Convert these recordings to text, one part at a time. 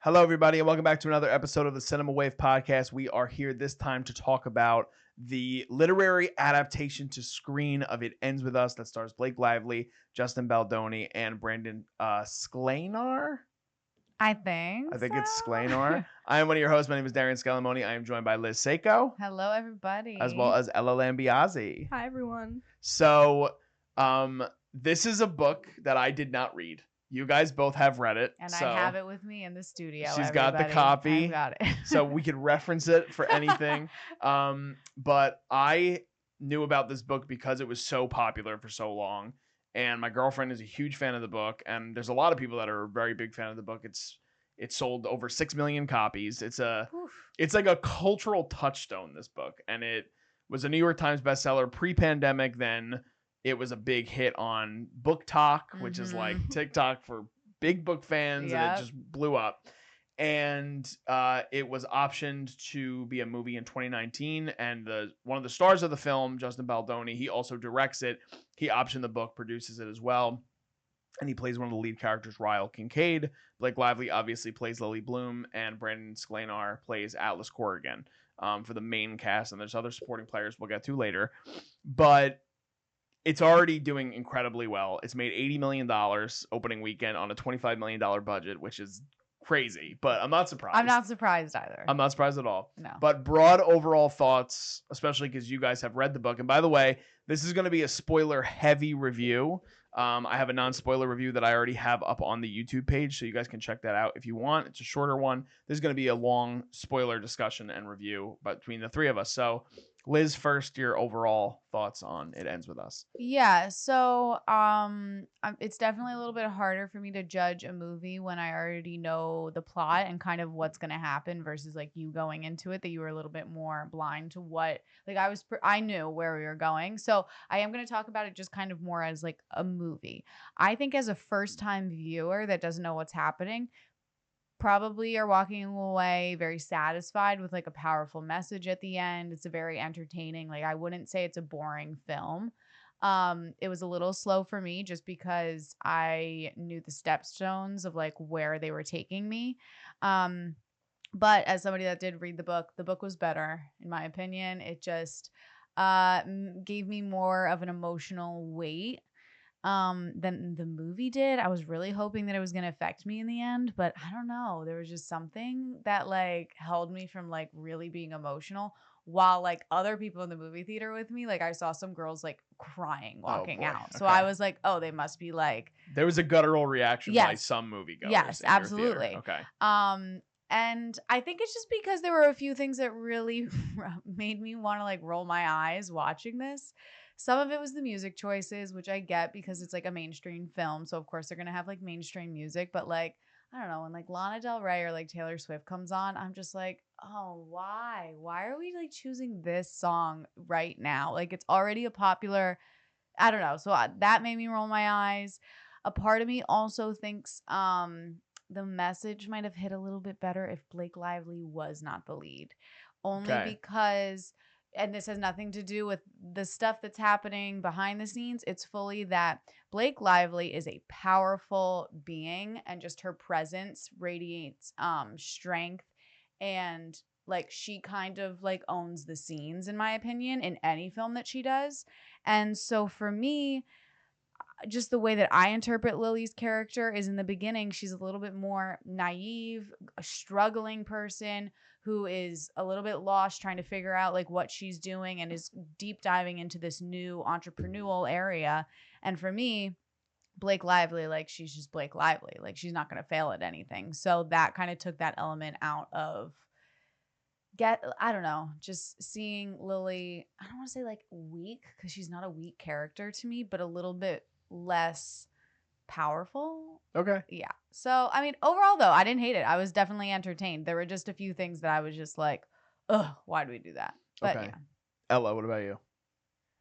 Hello, everybody, and welcome back to another episode of the Cinema Wave podcast. We are here this time to talk about the literary adaptation to screen of It Ends With Us that stars Blake Lively, Justin Baldoni, and Brandon Sklenar. I think it's so. Sklenar. I am one of your hosts. My name is Darian Scalamoni. I am joined by Liz Seiko. Hello, everybody. As well as Ella Lambiazzi. Hi, everyone. So, this is a book that I did not read. You guys both have read it. And I have it with me in the studio. She's got the copy. I've got it. So we could reference it for anything. But I knew about this book because it was so popular for so long. And my girlfriend is a huge fan of the book. And there's a lot of people that are a very big fan of the book. It's sold over 6 million copies. It's like a cultural touchstone, this book. And it was a New York Times bestseller pre-pandemic. Then it was a big hit on Book Talk, which is like TikTok for big book fans, and it just blew up. And it was optioned to be a movie in 2019, and one of the stars of the film, Justin Baldoni, he also directs it. He optioned the book, produces it as well, and he plays one of the lead characters, Ryle Kincaid. Blake Lively obviously plays Lily Bloom, and Brandon Sklenar plays Atlas Corrigan for the main cast, and there's other supporting players we'll get to later. But it's already doing incredibly well. It's made $80 million opening weekend on a $25 million budget, which is crazy, but I'm not surprised. I'm not surprised either. I'm not surprised at all. No. But broad overall thoughts, especially because you guys have read the book. And by the way, this is going to be a spoiler-heavy review. I have a non-spoiler review that I already have up on the YouTube page, so you guys can check that out if you want. It's a shorter one. This is going to be a long spoiler discussion and review between the three of us. So Liz, first, your overall thoughts on It Ends With Us. Yeah, so it's definitely a little bit harder for me to judge a movie when I already know the plot and kind of what's going to happen versus like you going into it, that you were a little bit more blind to what, like I knew where we were going. So I am going to talk about it just kind of more as like a movie. I think as a first-time viewer that doesn't know what's happening, probably are walking away very satisfied with like a powerful message at the end. It's a very entertaining, like I wouldn't say it's a boring film. It was a little slow for me just because I knew the stepstones of like where they were taking me. But as somebody that did read the book was better in my opinion. It just gave me more of an emotional weight than the movie did. I was really hoping that it was going to affect me in the end, but I don't know. There was just something that like held me from like really being emotional, while like other people in the movie theater with me, like I saw some girls like crying walking out. So I was like, oh, they must be like, there was a guttural reaction by some moviegoers. Yes, absolutely. Okay. And I think it's just because there were a few things that really made me want to like roll my eyes watching this. Some of it was the music choices, which I get because it's like a mainstream film. So, of course, they're going to have like mainstream music. But like, I don't know, when like Lana Del Rey or like Taylor Swift comes on, I'm just like, oh, why? Why are we like choosing this song right now? Like, it's already a popular, I don't know. So that made me roll my eyes. A part of me also thinks the message might have hit a little bit better if Blake Lively was not the lead. Only because... and this has nothing to do with the stuff that's happening behind the scenes. It's fully that Blake Lively is a powerful being, and just her presence radiates strength, and like she kind of like owns the scenes, in my opinion, in any film that she does. And so for me, just the way that I interpret Lily's character is in the beginning, she's a little bit more naive, a struggling person who is a little bit lost trying to figure out like what she's doing, and is deep diving into this new entrepreneurial area. And for me, Blake Lively, like she's just Blake Lively, like she's not going to fail at anything. So that kind of took that element out of I don't know, just seeing Lily, I don't want to say like weak, because she's not a weak character to me, but a little bit less powerful. Okay. Yeah. So, I mean, overall, though, I didn't hate it. I was definitely entertained. There were just a few things that I was just like, ugh, why do we do that? But okay. Yeah. Ella, what about you?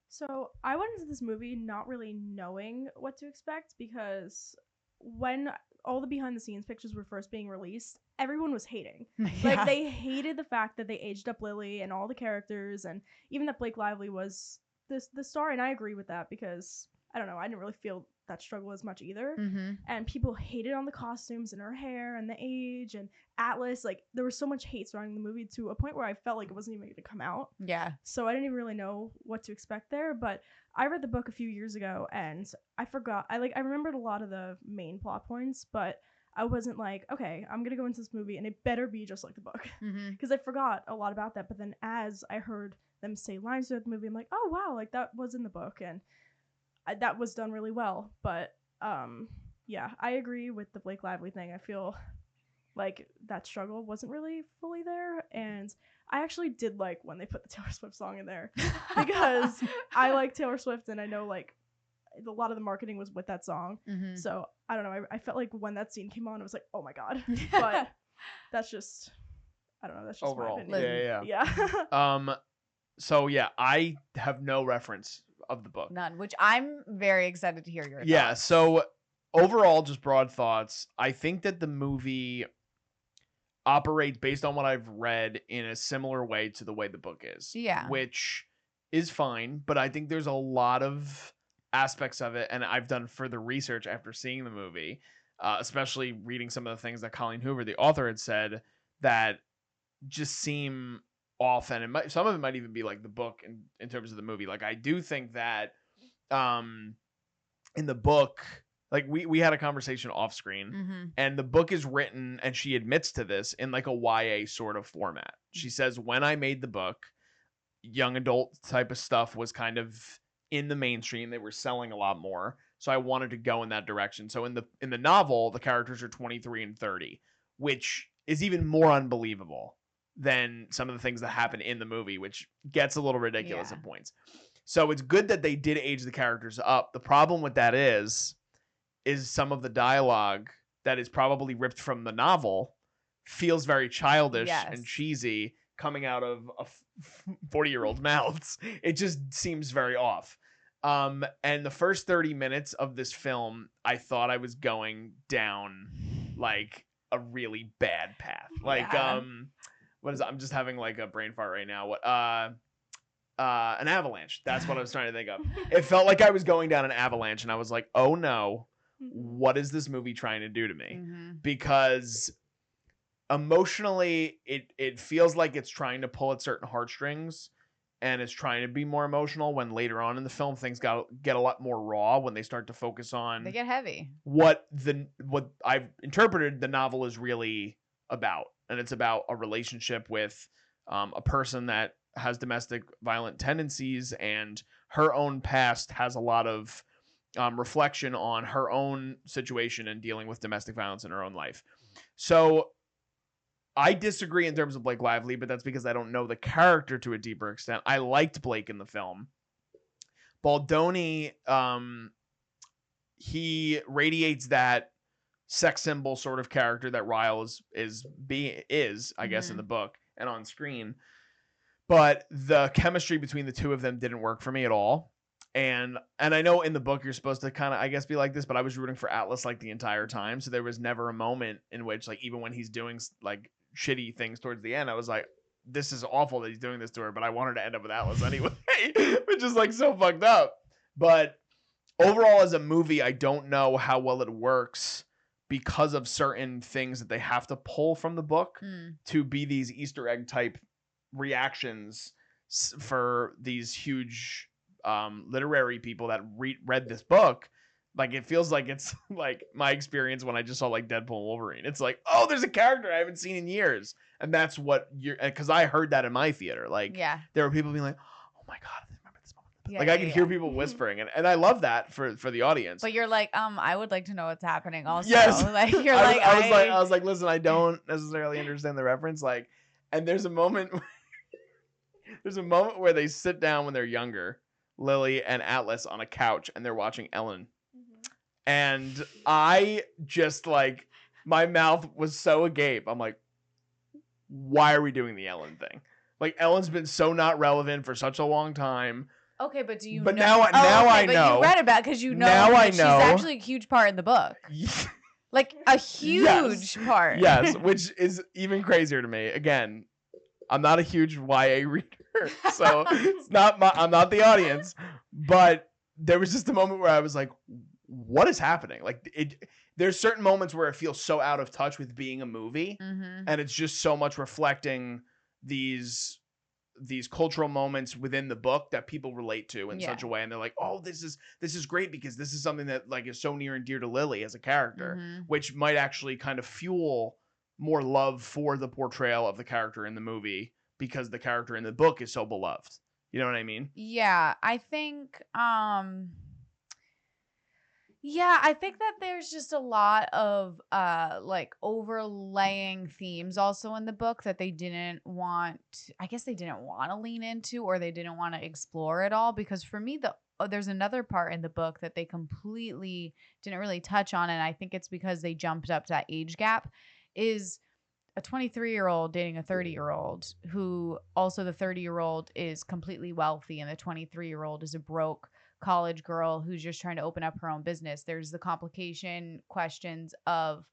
So I went into this movie not really knowing what to expect, because when all the behind the scenes pictures were first being released, everyone was hating. Yeah. Like they hated the fact that they aged up Lily and all the characters, and even that Blake Lively was the star. And I agree with that, because I don't know, I didn't really feel that struggle as much either. Mm-hmm. And people hated on the costumes and her hair and the age and Atlas. Like, there was so much hate surrounding the movie to a point where I felt like it wasn't even going to come out. Yeah. So I didn't even really know what to expect there. But I read the book a few years ago and I forgot. I remembered a lot of the main plot points, but I wasn't like, okay, I'm going to go into this movie and it better be just like the book. Because I forgot a lot about that. But then as I heard them say lines throughout the movie, I'm like, oh, wow, like that was in the book. And that was done really well. But yeah, I agree with the Blake Lively thing. I feel like that struggle wasn't really fully there. And I actually did like when they put the Taylor Swift song in there because I like Taylor Swift and I know like a lot of the marketing was with that song. So I don't know. I felt like when that scene came on, it was like, oh my God. But that's just, I don't know. That's just overall. my opinion. Yeah. So yeah, I have no reference of the book. None, which I'm very excited to hear your Yeah. thoughts. So overall, just broad thoughts. I think that the movie operates based on what I've read in a similar way to the way the book is. Yeah. Which is fine, but I think there's a lot of aspects of it, and I've done further research after seeing the movie, especially reading some of the things that Colleen Hoover, the author, had said that just seem off, and some of it might even be like the book in terms of the movie. Like, I do think that in the book, like we had a conversation off screen, and the book is written, and she admits to this, in like a YA sort of format. She says, when I made the book, young adult type of stuff was kind of in the mainstream. They were selling a lot more, so I wanted to go in that direction. So in the novel, the characters are 23 and 30, which is even more unbelievable than some of the things that happen in the movie, which gets a little ridiculous at points. So it's good that they did age the characters up. The problem with that is some of the dialogue that is probably ripped from the novel feels very childish and cheesy coming out of a 40-year-old's mouths. It just seems very off. And the first 30 minutes of this film, I thought I was going down like a really bad path. Like, what is it? I'm just having like a brain fart right now. What, an avalanche. That's what I was trying to think of. It felt like I was going down an avalanche, and I was like, oh no, what is this movie trying to do to me? Because emotionally, it feels like it's trying to pull at certain heartstrings, and it's trying to be more emotional, when later on in the film things get a lot more raw when they start to focus on, they get heavy, what I've interpreted the novel is really about. And it's about a relationship with a person that has domestic violent tendencies, and her own past has a lot of reflection on her own situation and dealing with domestic violence in her own life. So I disagree in terms of Blake Lively, but that's because I don't know the character to a deeper extent. I liked Blake in the film. Baldoni, he radiates that sex symbol sort of character that Ryle is, I guess, in the book and on screen. But the chemistry between the two of them didn't work for me at all. And I know in the book you're supposed to kind of, I guess, be like this, but I was rooting for Atlas like the entire time. So there was never a moment in which, like, even when he's doing like shitty things towards the end, I was like, this is awful that he's doing this to her, but I wanted to end up with Atlas anyway, which is like so fucked up. But overall, as a movie, I don't know how well it works because of certain things that they have to pull from the book to be these Easter egg type reactions for these huge literary people that read this book. Like, it feels like it's like my experience when I just saw like Deadpool and Wolverine. It's like, oh, there's a character I haven't seen in years. And that's what because I heard that in my theater. Like, there were people being like, oh my God, I remember this moment. I could hear people whispering. And I love that for the audience. But you're like, I would like to know what's happening also. Yes. Like, you're I was like, listen, I don't necessarily understand the reference. Like, and there's a moment where they sit down when they're younger, Lily and Atlas, on a couch, and they're watching Ellen. And I just, like, my mouth was so agape. I'm like, why are we doing the Ellen thing? Like, Ellen's been so not relevant for such a long time. Okay, but do you but know? Now I know. You read about, because you know now I know. She's actually a huge part in the book. Like, a huge part. Yes, which is even crazier to me. Again, I'm not a huge YA reader, so I'm not the audience. But there was just a moment where I was like, what is happening? Like there's certain moments where it feels so out of touch with being a movie, and it's just so much reflecting these cultural moments within the book that people relate to in such a way, and they're like, oh, this is great because this is something that like is so near and dear to Lily as a character, which might actually kind of fuel more love for the portrayal of the character in the movie because the character in the book is so beloved. You know what I mean? Yeah, I think yeah, I think that there's just a lot of like overlaying themes also in the book that they didn't want, I guess they didn't want to lean into, or they didn't want to explore at all, because for me there's another part in the book that they completely didn't really touch on, and I think it's because they jumped up to that age gap, is a 23-year-old dating a 30-year-old who also the 30-year-old is completely wealthy and the 23-year-old is a broke college girl who's just trying to open up her own business. There's the complication questions of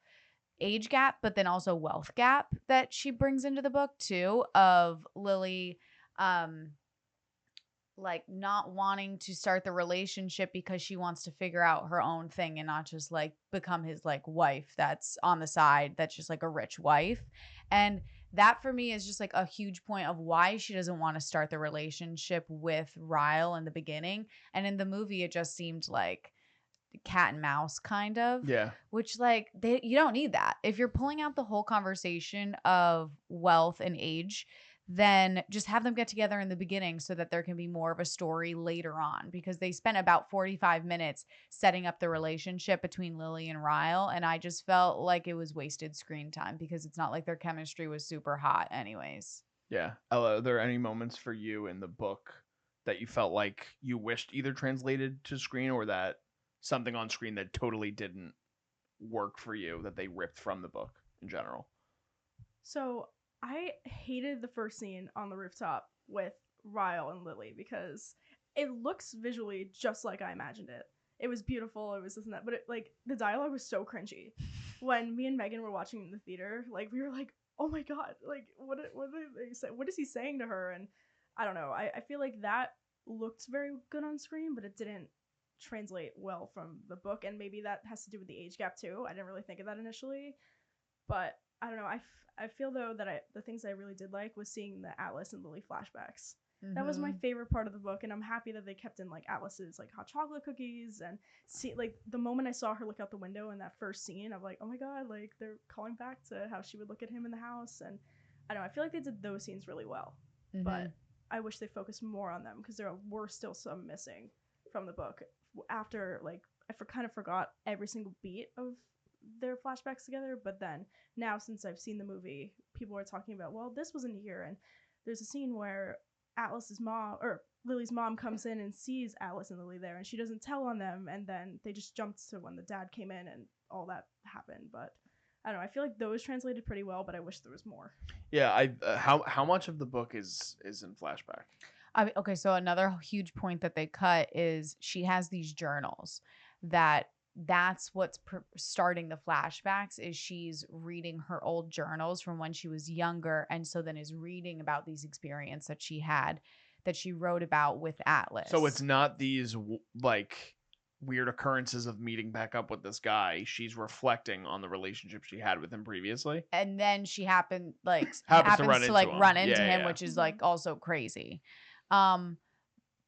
age gap, but then also wealth gap that she brings into the book too, of Lily like not wanting to start the relationship because she wants to figure out her own thing and not just like become his like wife that's on the side, that's just like a rich wife. And that for me is just like a huge point of why she doesn't want to start the relationship with Ryle in the beginning. And in the movie, it just seemed like cat and mouse kind of. Yeah. Which like you don't need that. If you're pulling out the whole conversation of wealth and age, then just have them get together in the beginning so that there can be more of a story later on, because they spent about 45 minutes setting up the relationship between Lily and Ryle, and I just felt like it was wasted screen time because it's not like their chemistry was super hot anyways. Yeah. Ella, are there any moments for you in the book that you felt like you wished either translated to screen or that something on screen that totally didn't work for you that they ripped from the book in general? So I hated the first scene on the rooftop with Ryle and Lily because it looks visually just like I imagined it. It was beautiful. It was this and that, but like the dialogue was so cringy. When me and Megan were watching in the theater, like we were like, "Oh my god! Like what did they say? What is he saying to her?" And I don't know. I feel like that looked very good on screen, but it didn't translate well from the book, and maybe that has to do with the age gap too. I didn't really think of that initially, but I don't know. I feel though that the things I really did like was seeing the Atlas and Lily flashbacks. That was my favorite part of the book, and I'm happy that they kept in like Atlas's like hot chocolate cookies, and see like the moment I saw her look out the window in that first scene, I'm like, oh my god, like they're calling back to how she would look at him in the house, and I don't know. I feel like they did those scenes really well, but I wish they focused more on them because there were still some missing from the book. After like I kind of forgot every single beat of their flashbacks together, but then now since I've seen the movie, people are talking about, well, this wasn't here, and there's a scene where Atlas's mom or Lily's mom comes in and sees Atlas and Lily there, and she doesn't tell on them, and then they just jumped to when the dad came in and all that happened. But I don't know, I feel like those translated pretty well, but I wish there was more. Yeah, how much of the book is in flashback? I mean, okay, so another huge point that they cut is she has these journals that's what's starting the flashbacks, is she's reading her old journals from when she was younger, and so then is reading about these experiences that she had, that she wrote about with Atlas. So it's not these like weird occurrences of meeting back up with this guy. She's reflecting on the relationship she had with him previously, and then she happens to him. run into him, which is like also crazy.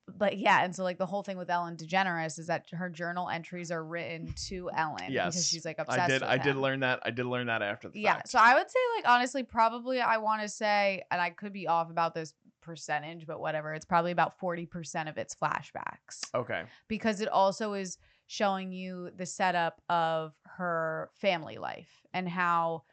But yeah, and so like the whole thing with Ellen DeGeneres is that her journal entries are written to Ellen because she's like obsessed with him. I did learn that after the fact. So I would say like honestly probably I want to say, and I could be off about this percentage, but whatever, it's probably about 40% of its flashbacks. Okay. Because it also is showing you the setup of her family life and how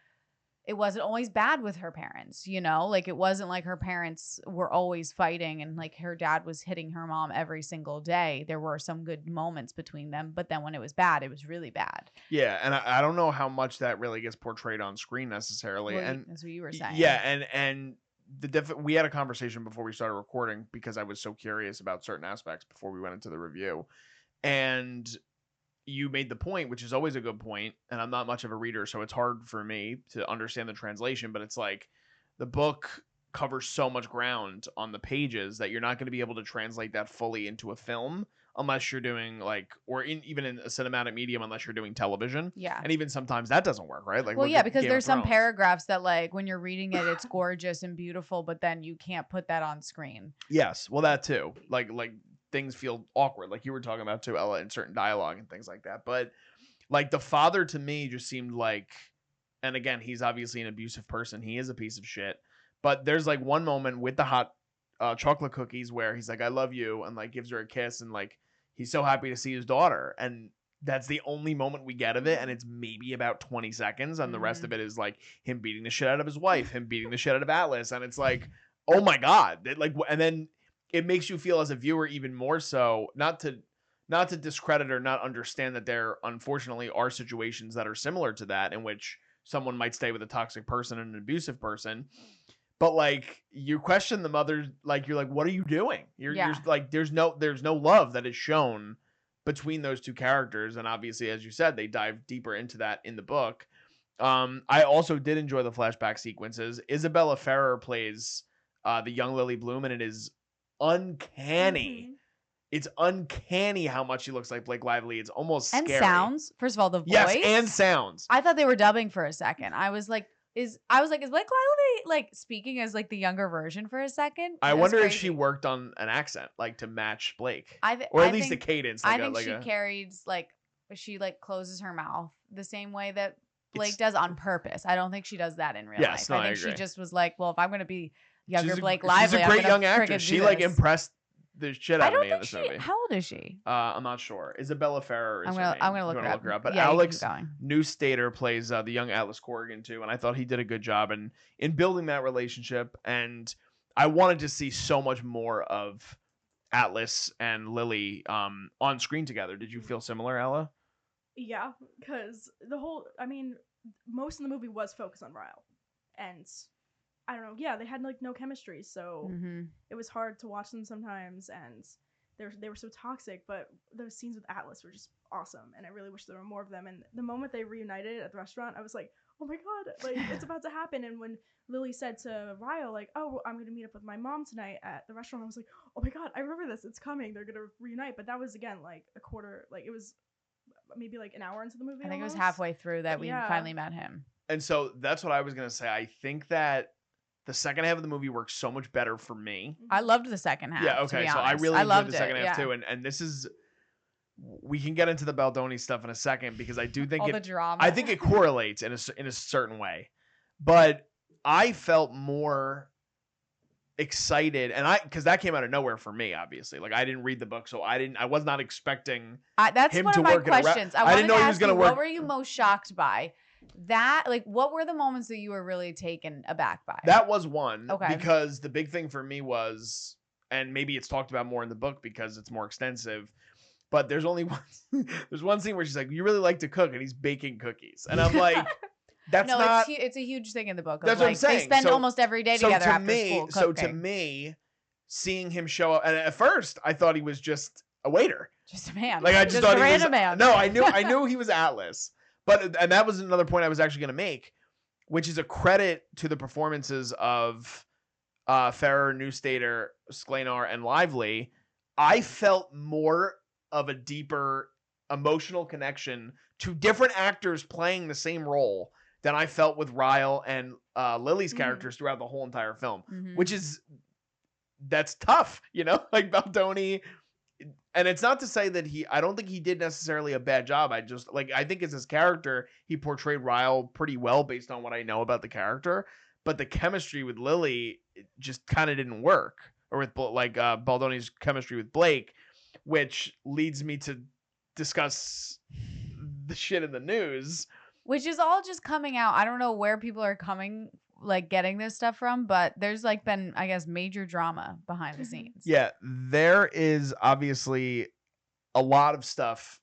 it wasn't always bad with her parents, you know, like it wasn't like her parents were always fighting and like her dad was hitting her mom every single day. There were some good moments between them, but then when it was bad, it was really bad. Yeah, and I don't know how much that really gets portrayed on screen necessarily. Well, and that's what you were saying. Yeah, and we had a conversation before we started recording because I was so curious about certain aspects before we went into the review. And you made the point, which is always a good point, and I'm not much of a reader, so it's hard for me to understand the translation, but it's like the book covers so much ground on the pages that you're not going to be able to translate that fully into a film unless you're doing like, or even in a cinematic medium, unless you're doing television. Yeah. And even sometimes that doesn't work, right? Like, Well, look yeah, at because Game of there's some Thrones. paragraphs that like when you're reading it, it's gorgeous and beautiful, but then you can't put that on screen. Yes, well, that too. Like things feel awkward, like you were talking about too, Ella, in certain dialogue and things like that. But like the father to me just seemed like, and again, he's obviously an abusive person. He is a piece of shit. But there's like one moment with the hot chocolate cookies where he's like, "I love you," and like gives her a kiss, and like he's so happy to see his daughter, and that's the only moment we get of it, and it's maybe about 20 seconds, and the rest of it is like him beating the shit out of his wife, him beating the shit out of Atlas, and it's like, oh my god, and then it makes you feel as a viewer even more so, not to discredit or not understand that there unfortunately are situations that are similar to that in which someone might stay with a toxic person and an abusive person. But like you question the mother, like you're like, what are you doing? You're like, there's no love that is shown between those two characters. And obviously, as you said, they dive deeper into that in the book. I also did enjoy the flashback sequences. Isabella Ferrer plays the young Lily Bloom, and it is uncanny. Mhm. It's uncanny how much she looks like Blake Lively. It's almost scary. And sounds. First of all, the voice. Yes, and sounds. I thought they were dubbing for a second. I was like, is Blake Lively like speaking as like the younger version for a second? I wonder if she worked on an accent like to match Blake, or at least a cadence. Like I think she carries like she like closes her mouth the same way that Blake does on purpose. I don't think she does that in real life. No, I think she just was like, well, if I'm gonna be younger Blake Lively, she's a great young actress. She like impressed the shit out of me in this movie. How old is she? I'm not sure. Isabella Ferrer is I'm her gonna name. look her up. But yeah, Alex Newstater plays the young Atlas Corrigan too, and I thought he did a good job in building that relationship. And I wanted to see so much more of Atlas and Lily on screen together. Did you feel similar, Ella? Yeah, because most of the movie was focused on Ryle, and I don't know. Yeah, they had like no chemistry, so it was hard to watch them sometimes, and they were so toxic. But those scenes with Atlas were just awesome, and I really wish there were more of them. And the moment they reunited at the restaurant, I was like, oh my god, like it's about to happen. And when Lily said to Ryle, like, oh, I'm gonna meet up with my mom tonight at the restaurant, I was like, oh my god, I remember this. It's coming. They're gonna reunite. But that was again like a quarter. Like it was maybe like an hour into the movie. I think almost. It was halfway through that we finally met him. And so that's what I was gonna say. I think that the second half of the movie works so much better for me. I loved the second half. Yeah, okay. So I really enjoyed the second half too. And this is, we can get into the Baldoni stuff in a second because I do think the drama. I think it correlates in a certain way. But I felt more excited, and because that came out of nowhere for me, obviously. Like I didn't read the book, so I was not expecting that's him one to of my work questions. I didn't know he was going to work. What were you most shocked by? That like what were the moments that you were really taken aback by? That was one. Okay. Because the big thing for me was, and maybe it's talked about more in the book because it's more extensive, but there's only one scene where she's like, you really like to cook, and he's baking cookies, and I'm like, that's not. It's a huge thing in the book. That's what I'm saying. They spend almost every day together after school cooking. So to me, seeing him show up, and at first I thought he was just a waiter, just a man, like I just thought a random man. No, I knew he was Atlas. And that was another point I was actually going to make, which is a credit to the performances of Ferrer, Newstater, Sklenar, and Lively. I felt more of a deeper emotional connection to different actors playing the same role than I felt with Ryle and Lily's characters throughout the whole entire film, which is, that's tough, like Baldoni. And it's not to say that I don't think he did necessarily a bad job. I think as his character, he portrayed Ryle pretty well based on what I know about the character. But the chemistry with Lily just kind of didn't work, or with Baldoni's chemistry with Blake, which leads me to discuss the shit in the news. Which is all just coming out. I don't know where people are getting this stuff from, but there's been, I guess, major drama behind the scenes. Yeah, there is obviously a lot of stuff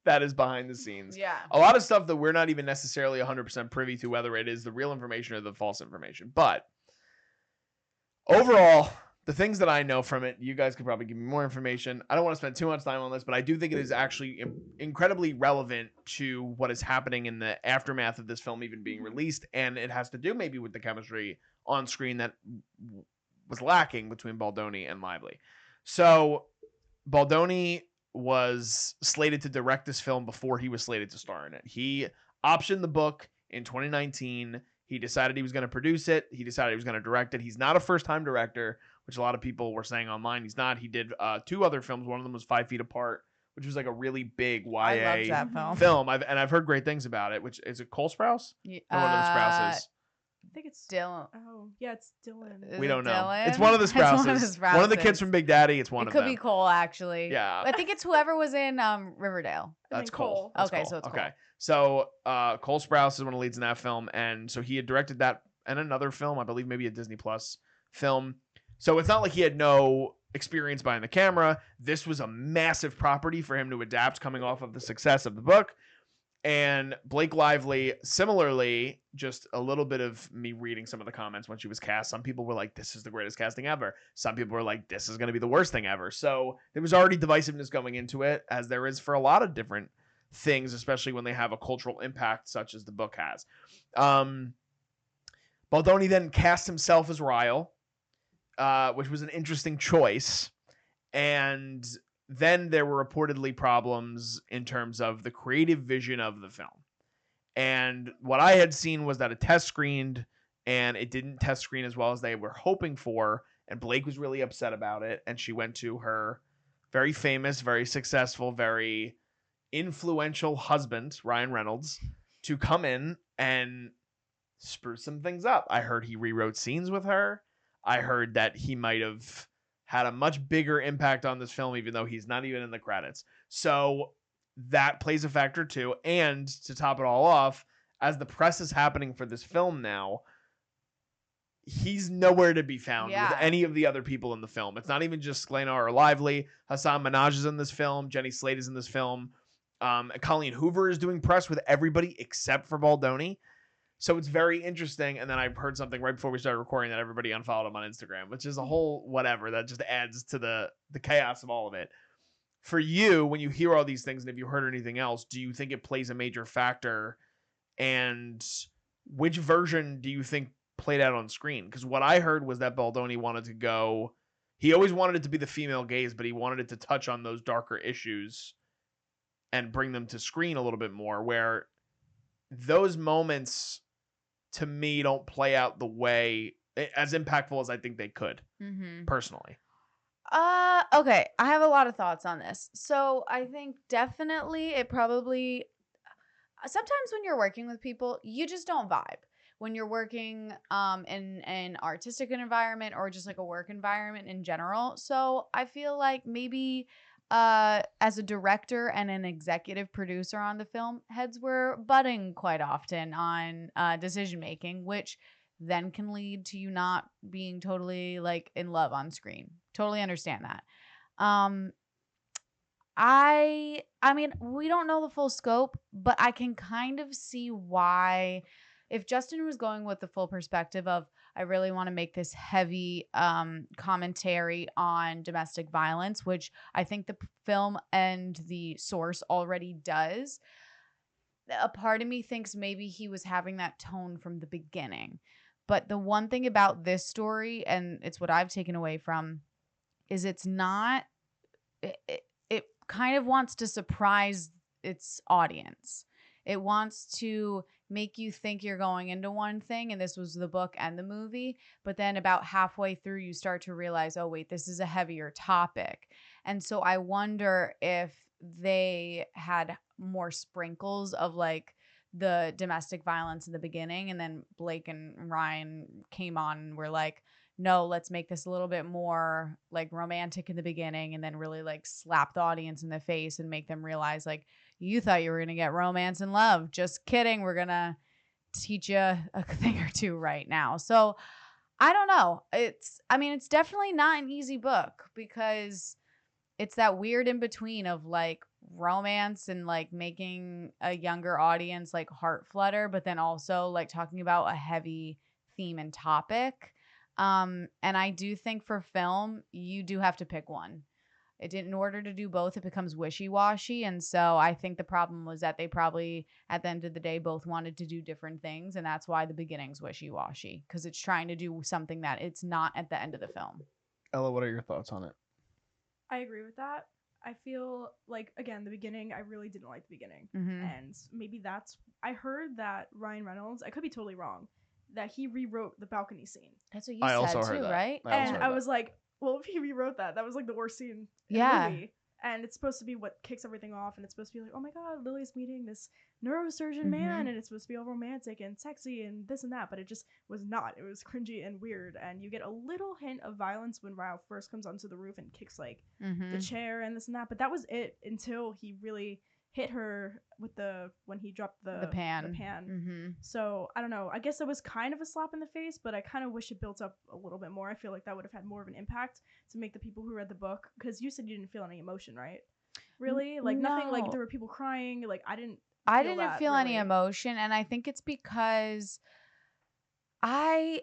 that is behind the scenes. Yeah. A lot of stuff that we're not even necessarily 100% privy to, whether it is the real information or the false information. But overall, the things that I know from it, you guys could probably give me more information. I don't want to spend too much time on this, but I do think it is actually incredibly relevant to what is happening in the aftermath of this film even being released. And it has to do maybe with the chemistry on screen that was lacking between Baldoni and Lively. So Baldoni was slated to direct this film before he was slated to star in it. He optioned the book in 2019. He decided he was going to produce it. He decided he was going to direct it. He's not a first-time director, which a lot of people were saying online. He's not. He did 2 other films. One of them was 5 Feet Apart, which was like a really big YA I loved that film. film. I've heard great things about it. Which is it Cole Sprouse? Or one of the Sprouses? I think it's Dylan. Oh, yeah, it's Dylan. Is We it don't know. Dylan? It's one of the It's one of Sprouses. the One of the kids Sprouses. from Big Daddy. It's one It of could them. be Cole, actually. Yeah. I think it's whoever was in Riverdale. That's then Cole. Cole. That's Okay, Cole. so it's okay. Cole. So Cole Sprouse is one of the leads in that film, and so he had directed that and another film, I believe maybe a Disney Plus film. So it's not like he had no experience behind the camera. This was a massive property for him to adapt, coming off of the success of the book. And Blake Lively, similarly, just a little bit of me reading some of the comments when she was cast. Some people were like, this is the greatest casting ever. Some people were like, this is going to be the worst thing ever. So there was already divisiveness going into it, as there is for a lot of different things, especially when they have a cultural impact such as the book has. Baldoni then cast himself as Ryle, which was an interesting choice. And then there were reportedly problems in terms of the creative vision of the film. And what I had seen was that it test screened, and it didn't test screen as well as they were hoping for. And Blake was really upset about it. And she went to her very famous, very successful, very influential husband, Ryan Reynolds, to come in and spruce some things up. I heard he rewrote scenes with her. I heard that he might have had a much bigger impact on this film, even though he's not even in the credits. So that plays a factor too. And to top it all off, as the press is happening for this film now, he's nowhere to be found with any of the other people in the film. It's not even just Sklenar or Lively. Hassan Minaj is in this film. Jenny Slate is in this film. Colleen Hoover is doing press with everybody except for Baldoni. So it's very interesting. And then I heard something right before we started recording that everybody unfollowed him on Instagram, which is a whole whatever that just adds to the chaos of all of it. For you, when you hear all these things, and if you heard anything else, do you think it plays a major factor? And which version do you think played out on screen? Because what I heard was that Baldoni wanted to go, he always wanted it to be the female gaze, but he wanted it to touch on those darker issues and bring them to screen a little bit more, where those moments to me don't play out the way as impactful as I think they could, personally. Okay, I have a lot of thoughts on this. So I think definitely it probably, sometimes when you're working with people, you just don't vibe. When you're working in an artistic environment or just like a work environment in general. So I feel like maybe as a director and an executive producer on the film, heads were butting quite often on decision making, which then can lead to you not being totally like in love on screen. Totally understand that. I mean, we don't know the full scope, but I can kind of see why, if Justin was going with the full perspective of, I really want to make this heavy commentary on domestic violence, which I think the film and the source already does. A part of me thinks maybe he was having that tone from the beginning. But the one thing about this story, and it's what I've taken away from, is it's not, it kind of wants to surprise its audience. It wants to make you think you're going into one thing, and this was the book and the movie, but then about halfway through you start to realize, oh wait, this is a heavier topic. And so I wonder if they had more sprinkles of like the domestic violence in the beginning, and then Blake and Ryan came on and were like, no, let's make this a little bit more like romantic in the beginning, and then really like slap the audience in the face and make them realize like, you thought you were going to get romance and love. Just kidding. We're going to teach you a thing or two right now. So I don't know. It's definitely not an easy book, because it's that weird in between of like romance and like making a younger audience like heart flutter, but then also like talking about a heavy theme and topic. And I do think for film, you do have to pick one. In order to do both, it becomes wishy-washy. And so I think the problem was that they probably, at the end of the day, both wanted to do different things. And that's why the beginning's wishy-washy, because it's trying to do something that it's not at the end of the film. Ella, what are your thoughts on it? I agree with that. I feel like, again, the beginning, I really didn't like the beginning. Mm-hmm. And maybe I heard that Ryan Reynolds, I could be totally wrong, that he rewrote the balcony scene. That's what you I said also too, heard that. right? I also And heard I that. was like, well, if he rewrote that was like the worst scene in Yeah. the movie. And it's supposed to be what kicks everything off, and it's supposed to be like, oh my god, Lily's meeting this neurosurgeon man, and it's supposed to be all romantic and sexy and this and that, but it just was not. It was cringy and weird, and you get a little hint of violence when Ryle first comes onto the roof and kicks like Mm-hmm. the chair and this and that, but that was it until he really hit her with when he dropped the pan. Mm-hmm. So I don't know, I guess it was kind of a slap in the face, but I kind of wish it built up a little bit more. I feel like that would have had more of an impact to make the people who read the book, because you said you didn't feel any emotion, right? Really? Like nothing, like No. there were people crying, like I didn't didn't feel any really. emotion, and I think it's because I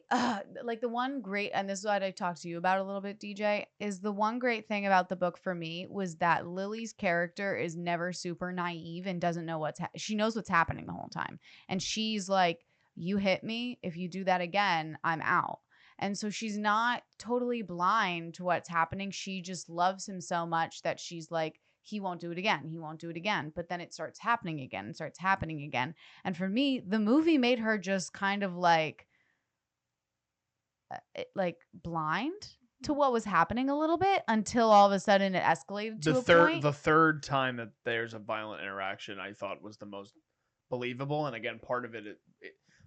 like the one great, and this is what I talked to you about a little bit, DJ, is the one great thing about the book for me was that Lily's character is never super naive and doesn't know she knows what's happening the whole time. And she's like, you hit me, if you do that again, I'm out. And so she's not totally blind to what's happening. She just loves him so much that she's like, he won't do it again. He won't do it again. But then it starts happening again and starts happening again. And for me, the movie made her just kind of like blind to what was happening a little bit until all of a sudden it escalated to a point. The third time that there's a violent interaction, I thought was the most believable. And again, part of it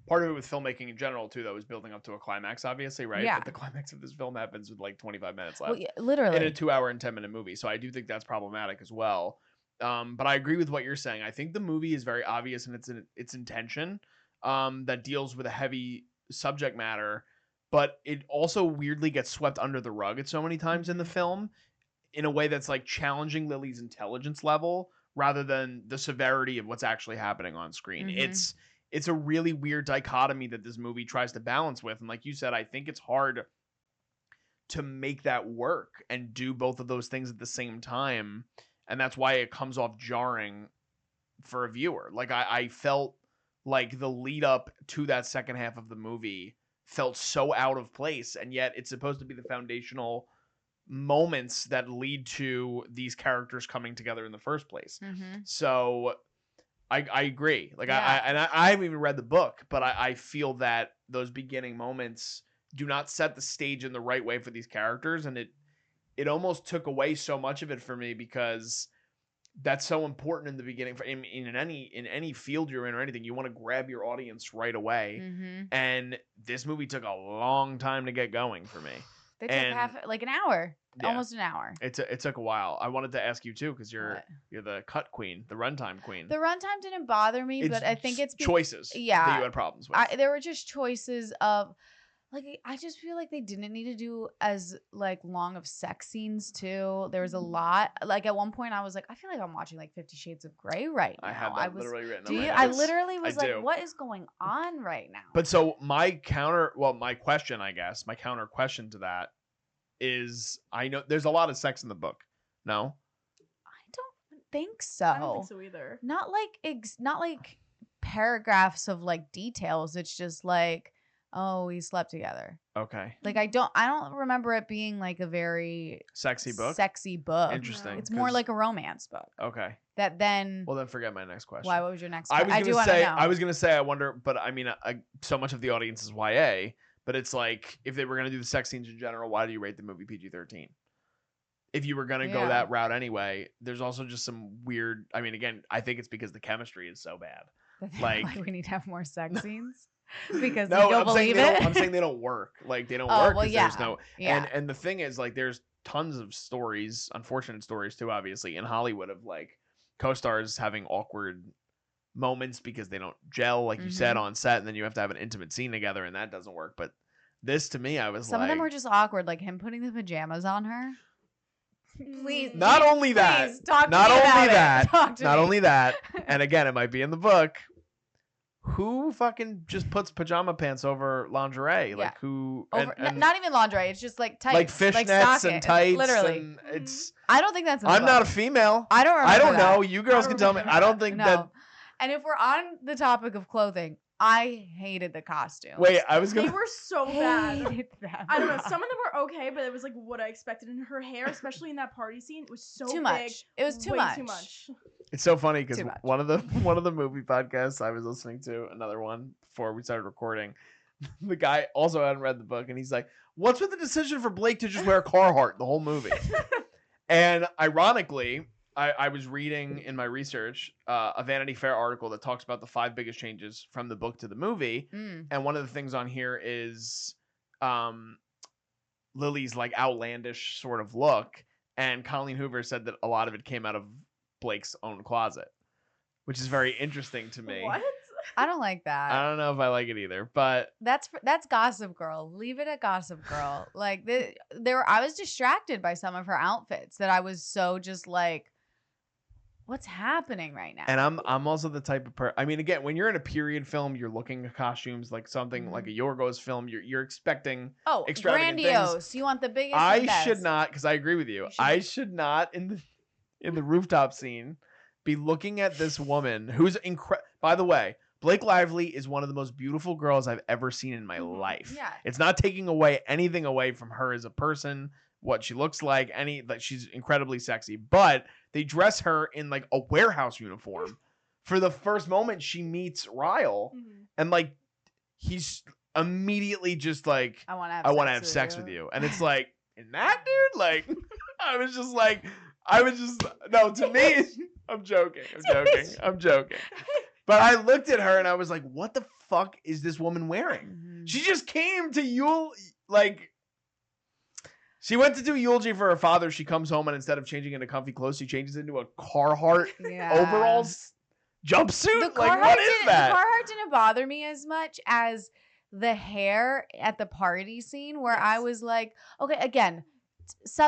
with filmmaking in general too, that was building up to a climax, obviously, right? Yeah. But the climax of this film happens with like 25 minutes left. Well, yeah, literally. In a 2-hour and 10-minute movie. So I do think that's problematic as well. But I agree with what you're saying. I think the movie is very obvious in its intention, that deals with a heavy subject matter, but it also weirdly gets swept under the rug at so many times in the film in a way that's like challenging Lily's intelligence level rather than the severity of what's actually happening on screen. Mhm. It's a really weird dichotomy that this movie tries to balance with. And like you said, I think it's hard to make that work and do both of those things at the same time. And that's why it comes off jarring for a viewer. Like I felt like the lead up to that second half of the movie felt so out of place, and yet it's supposed to be the foundational moments that lead to these characters coming together in the first place. Mm-hmm. So I agree. Like Yeah. I haven't even read the book, but I feel that those beginning moments do not set the stage in the right way for these characters, and it almost took away so much of it for me, because that's so important in the beginning. In any field you're in or anything, you want to grab your audience right away. Mm-hmm. And this movie took a long time to get going for me. They took like an hour, Yeah. almost an hour. It took a while. I wanted to ask you too, because you're What? the cut queen, the runtime queen. The runtime didn't bother me, but I think it's choices that you had problems with. there were just choices of like, I just feel like they didn't need to do as like long of sex scenes too. There was a lot. Like at one point I was like, I feel like I'm watching like 50 Shades of Grey right now. I had that literally written on my I notes. literally was I like, do. what is going on right now? But so my counter question to that is, I know there's a lot of sex in the book. No? I don't think so. I don't think so either. Not like paragraphs of like details. It's just like, oh, we slept together. Okay. Like I don't remember it being like a very Sexy book? Interesting. Interesting. It's more like a romance book. Okay. That then. Well, then forget my next question. Why? What was your next? I question? was gonna say I wonder, but I mean, so much of the audience is YA, but it's like, if they were gonna do the sex scenes in general, why do you rate the movie PG-13? If you were gonna go that route anyway, there's also just some weird. I mean, again, I think it's because the chemistry is so bad. Like we need to have more sex scenes because no, you don't believe it. I'm saying they don't work. Like they don't work. Well, yeah. There's no. Yeah. And the thing is, like, there's tons of stories, unfortunate stories too, obviously, in Hollywood of like co-stars having awkward moments because they don't gel, like you said, on set, and then you have to have an intimate scene together, and that doesn't work. But this, to me, I was some like, of them were just awkward, like him putting the pajamas on her. Please. Not only that, talk to me about it. Talk to not me. only that, and again, it might be in the book. Who fucking just puts pajama pants over lingerie? Yeah. Like who? Not even lingerie. It's just like tights, like fishnets and tights. Literally, and it's. I don't think that's. In the I'm book. not a female. I don't remember. I don't that. know. You girls can tell me. I don't think No. that. And if we're on the topic of clothing, I hated the costumes. Wait, I was They gonna. were so bad. Hated them. I don't know. Some of them were okay, but it was like what I expected. And her hair, especially in that party scene, was so Too big. much. It was too way much. Too much. It's so funny because Too much. one of the movie podcasts I was listening to, another one before we started recording, the guy also hadn't read the book, and he's like, "What's with the decision for Blake to just wear Carhartt the whole movie?" And ironically, I was reading in my research a Vanity Fair article that talks about the 5 biggest changes from the book to the movie, and one of the things on here is Lily's like outlandish sort of look, and Colleen Hoover said that a lot of it came out of Blake's own closet, which is very interesting to me. What? I don't like that. I don't know if I like it either, but That's Gossip Girl. Leave it at Gossip Girl. Like I was distracted by some of her outfits that I was so just like, what's happening right now? and I'm also the type of person. I mean, again, when you're in a period film, you're looking at costumes like something like a Yorgos film. You're expecting extravagant grandiose. things. You want the biggest. I and best. should not, because I agree with you. I should not in the rooftop scene be looking at this woman who's incredible. By the way, Blake Lively is one of the most beautiful girls I've ever seen in my life. Yeah. It's not taking anything away from her as a person, what she looks like, she's incredibly sexy, but they dress her in like a warehouse uniform for the first moment she meets Ryle, and like he's immediately just like, I want to have sex with you. And it's like, in that dude, like I was just no, to me, I'm joking. But I looked at her and I was like, what the fuck is this woman wearing? She just came to she went to do eulogy for her father. She comes home and instead of changing into comfy clothes, she changes into a Carhartt overalls jumpsuit. Like, what is that? The Carhartt didn't bother me as much as the hair at the party scene where I was like, okay, again,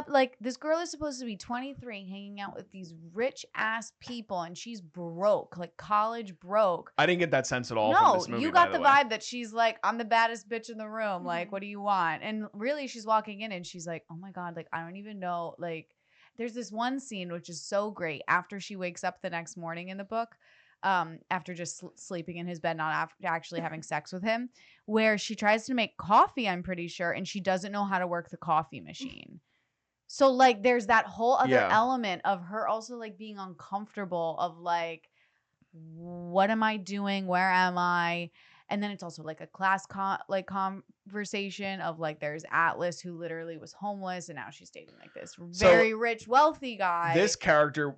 like this girl is supposed to be 23 hanging out with these rich ass people and she's broke, like college broke. I didn't get that sense at all from this movie. You got the vibe that she's like, I'm the baddest bitch in the room, like what do you want? And really she's walking in and she's like, oh my god, like I don't even know, like there's this one scene which is so great after she wakes up the next morning in the book, after just sleeping in his bed, not after actually having sex with him, where she tries to make coffee, I'm pretty sure, and she doesn't know how to work the coffee machine. So like there's that whole other element of her also like being uncomfortable of like, what am I doing? Where am I? And then it's also like a class conversation of like there's Atlas who literally was homeless and now she's dating like this very rich, wealthy guy. This character,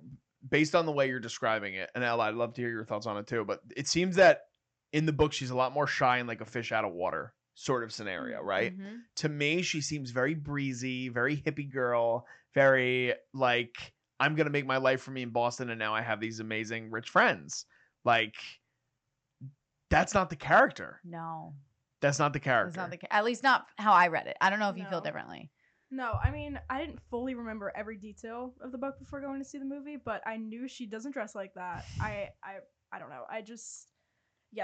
based on the way you're describing it, and Ella, I'd love to hear your thoughts on it too, but it seems that in the book she's a lot more shy and like a fish out of water sort of scenario, right? To me, she seems very breezy, very hippie girl, very like, I'm gonna make my life for me in Boston and now I have these amazing rich friends. Like, that's not the character. No. That's not the character. That's not at least not how I read it. I don't know if you feel differently. No, I mean, I didn't fully remember every detail of the book before going to see the movie, but I knew she doesn't dress like that. I don't know.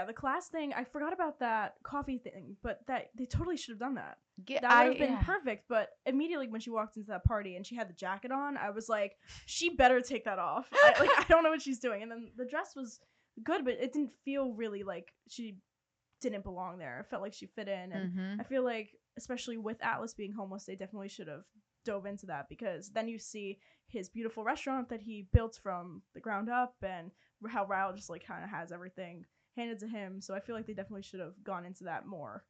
The class thing, I forgot about that coffee thing, but that they totally should have done that. That would have been perfect, but immediately when she walked into that party and she had the jacket on, I was like, she better take that off. I don't know what she's doing. And then the dress was good, but it didn't feel really like she didn't belong there. It felt like she fit in, and I feel like, especially with Atlas being homeless, they definitely should have dove into that, because then you see his beautiful restaurant that he built from the ground up and how Ryle just like kind of has everything handed to him. So I feel like they definitely should have gone into that more.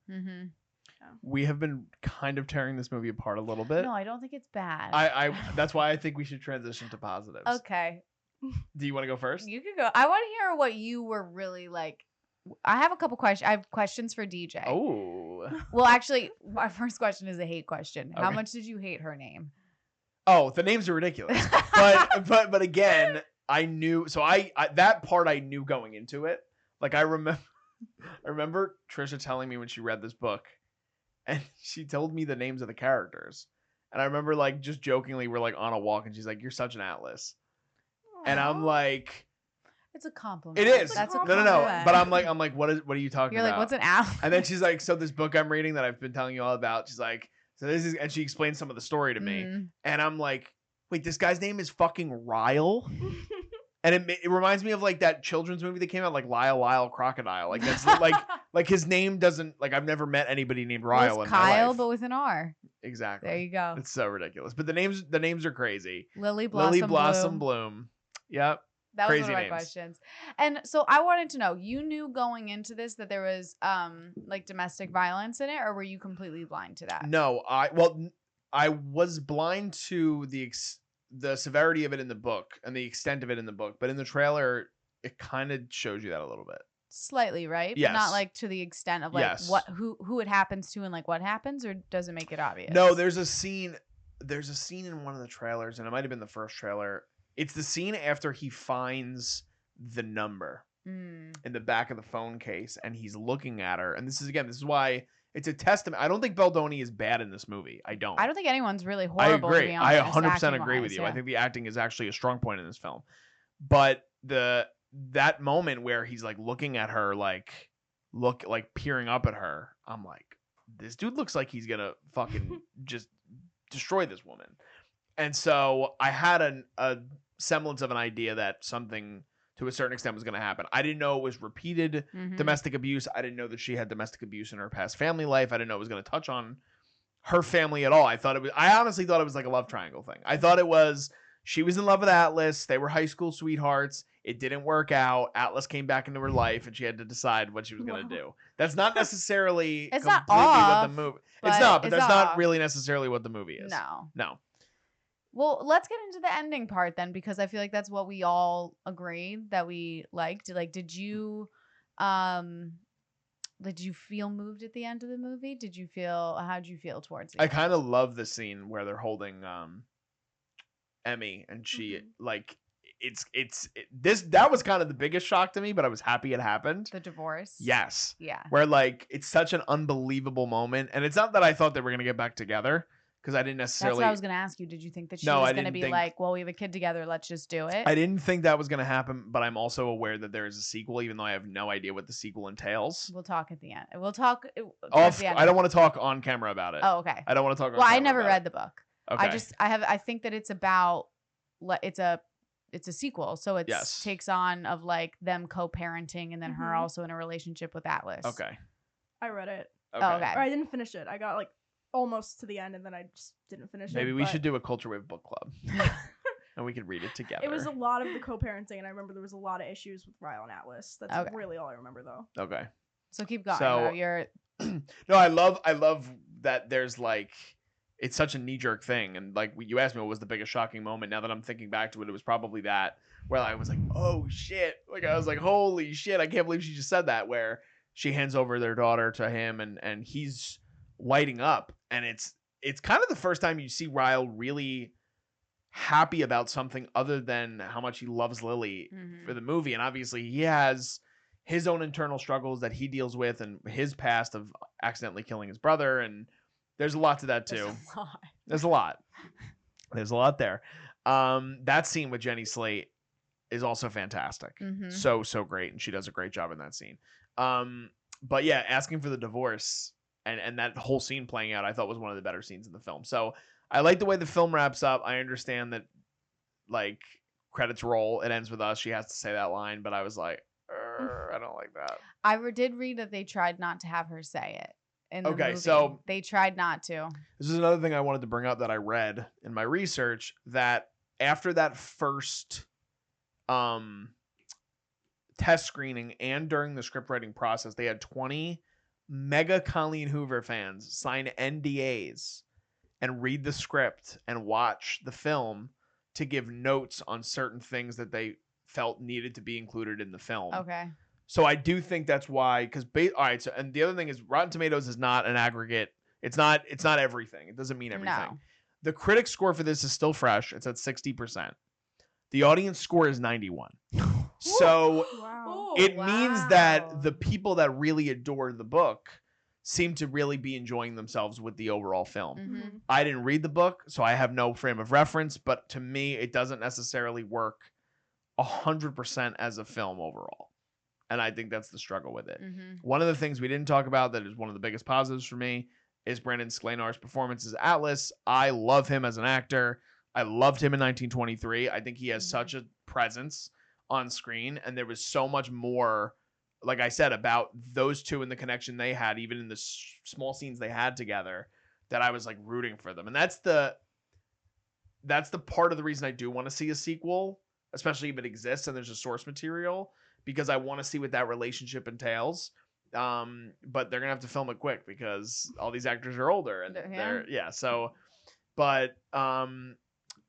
We have been kind of tearing this movie apart a little bit. No, I don't think it's bad. I that's why I think we should transition to positives. Okay. Do you want to go first? You can go. I want to hear what you were really like. I have a couple questions. I have questions for DJ. Oh. Well, actually, my first question is a hate question. Okay. How much did you hate her name? Oh, the names are ridiculous. but again, I knew. So I that part I knew going into it. Like I remember Trisha telling me when she read this book, and she told me the names of the characters, and I remember like just jokingly we're like on a walk, and she's like, "You're such an Atlas," and I'm like, "It's a compliment." It is. That's a compliment. No. But I'm like, what are you talking about? You're like, what's an Atlas? And then she's like, so this book I'm reading that I've been telling you all about. She's like, so this is, and she explained some of the story to me, and I'm like, wait, this guy's name is fucking Ryle. And it reminds me of like that children's movie that came out, like Lyle Crocodile. Like that's like his name doesn't, like, I've never met anybody named Ryle Well, in Kyle, my life. but with an R. Exactly. There you go. It's so ridiculous. But the names are crazy. Lily Blossom Bloom. Yep. That was Crazy one of my names. questions. And so I wanted to know, you knew going into this that there was like domestic violence in it, or were you completely blind to that? No, I was blind to the severity of it in the book and the extent of it in the book, but in the trailer it kind of shows you that a little bit. Slightly, right? Yes. But not like to the extent of like Yes. who it happens to and like what happens, or does it make it obvious? No, there's a scene in one of the trailers, and it might have been the first trailer. It's the scene after he finds the number in the back of the phone case and he's looking at her. And this is why it's a testament. I don't think Baldoni is bad in this movie. I don't think anyone's really horrible. I agree. To be honest, I 100% agree with you. Yeah. I think the acting is actually a strong point in this film. But that moment where he's like looking at her, like peering up at her, I'm like, this dude looks like he's gonna fucking just destroy this woman. And so I had a semblance of an idea that something to a certain extent was going to happen. I didn't know it was repeated domestic abuse. I didn't know that she had domestic abuse in her past family life. I didn't know it was going to touch on her family at all. I honestly thought it was like a love triangle thing. I thought it was, she was in love with Atlas. They were high school sweethearts. It didn't work out. Atlas came back into her life and she had to decide what she was going to do. That's not necessarily it's completely not off, what the movie. It's not, but that's off. not really necessarily what the movie is. No. Well, let's get into the ending part then, because I feel like that's what we all agreed that we liked. Like, did you feel moved at the end of the movie? How'd you feel towards it? I kind of love the scene where they're holding Emmy and she like that was kind of the biggest shock to me, but I was happy it happened. The divorce? Yes. Yeah. Where like it's such an unbelievable moment, and it's not that I thought they were going to get back together. Because I didn't necessarily. That's what I was going to ask you. Did you think that she was going to be think... like, well, we have a kid together, let's just do it? I didn't think that was going to happen, but I'm also aware that there is a sequel, even though I have no idea what the sequel entails. We'll talk at the end. We'll talk. I don't want to talk on camera about it. Oh, okay. I don't want to talk. Well, I never read the book. Okay. I think that it's about. It's a sequel, so it takes on of like them co-parenting and then her also in a relationship with Atlas. Okay. I read it. Okay. Oh, okay. Or I didn't finish it. I got like almost to the end and then I just didn't finish it. Maybe we should do a Culture Wave book club. And we could read it together. It was a lot of the co-parenting, and I remember there was a lot of issues with Ryle and Atlas. That's really all I remember, though. Okay. So keep going. So, no, I love that there's like, it's such a knee-jerk thing. And like you asked me what was the biggest shocking moment. Now that I'm thinking back to it, it was probably that where I was like, oh shit. Like I was like, holy shit, I can't believe she just said that, where she hands over their daughter to him and he's lighting up. And it's kind of the first time you see Ryle really happy about something other than how much he loves Lily for the movie. And obviously he has his own internal struggles that he deals with and his past of accidentally killing his brother. And there's a lot to that too. There's a lot there. That scene with Jenny Slate is also fantastic. So great. And she does a great job in that scene. But yeah, asking for the divorce and that whole scene playing out, I thought was one of the better scenes in the film. So I like the way the film wraps up. I understand that like credits roll, it ends with us. She has to say that line, but I was like, I don't like that. I did read that they tried not to have her say it in the movie. So they tried not to. This is another thing I wanted to bring up that I read in my research, that after that first test screening and during the script writing process, they had 20 mega Colleen Hoover fans sign NDAs and read the script and watch the film to give notes on certain things that they felt needed to be included in the film. Okay. So I do think that's why, because all right. So, and the other thing is, Rotten Tomatoes is not an aggregate. It's not everything. It doesn't mean everything. No. The critic score for this is still fresh. It's at 60%. The audience score is 91. So it means that the people that really adore the book seem to really be enjoying themselves with the overall film. I didn't read the book, so I have no frame of reference, but to me, it doesn't necessarily work 100% as a film overall. And I think that's the struggle with it. One of the things we didn't talk about that is one of the biggest positives for me is Brandon Sklenar's performance as Atlas. I love him as an actor. I loved him in 1923. I think he has such a presence on screen, and there was so much more, like I said, about those two and the connection they had, even in the small scenes they had together, that I was like rooting for them. And that's the part of the reason I do want to see a sequel, especially if it exists and there's a source material, because I want to see what that relationship entails. But they're gonna have to film it quick because all these actors are older and so. But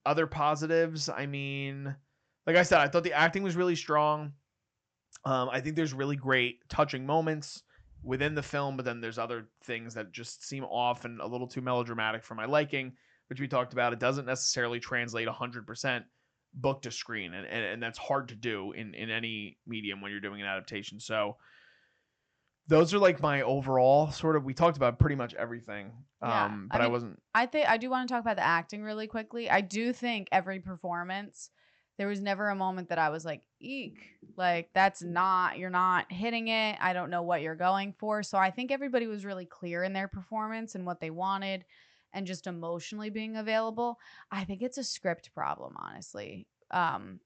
other positives, I mean, like I said, I thought the acting was really strong. I think there's really great touching moments within the film, but then there's other things that just seem off and a little too melodramatic for my liking, which we talked about. It doesn't necessarily translate 100% book to screen, and that's hard to do in any medium when you're doing an adaptation. So those are like my overall sort of, we talked about pretty much everything. Yeah, But I wasn't. I think I do want to talk about the acting really quickly. I do think every performance, there was never a moment that I was like, eek, like you're not hitting it. I don't know what you're going for. So I think everybody was really clear in their performance and what they wanted and just emotionally being available. I think it's a script problem, honestly,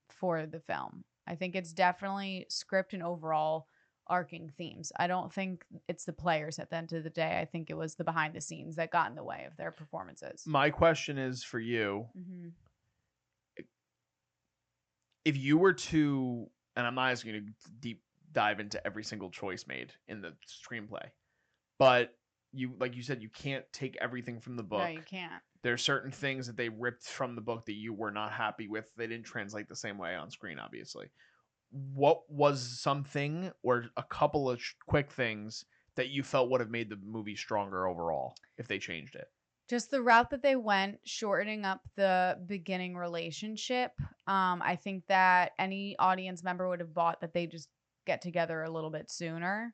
for the film. I think it's definitely script and overall arcing themes. I don't think it's the players at the end of the day. I think it was the behind the scenes that got in the way of their performances. My question is for you. Mm-hmm. If you were to, and I'm not asking you to deep dive into every single choice made in the screenplay, but you, like you said, you can't take everything from the book. No, you can't. There are certain things that they ripped from the book that you were not happy with. They didn't translate the same way on screen, obviously. What was something or a couple of quick things that you felt would have made the movie stronger overall if they changed it? Just the route that they went, shortening up the beginning relationship. I think that any audience member would have bought that they just get together a little bit sooner.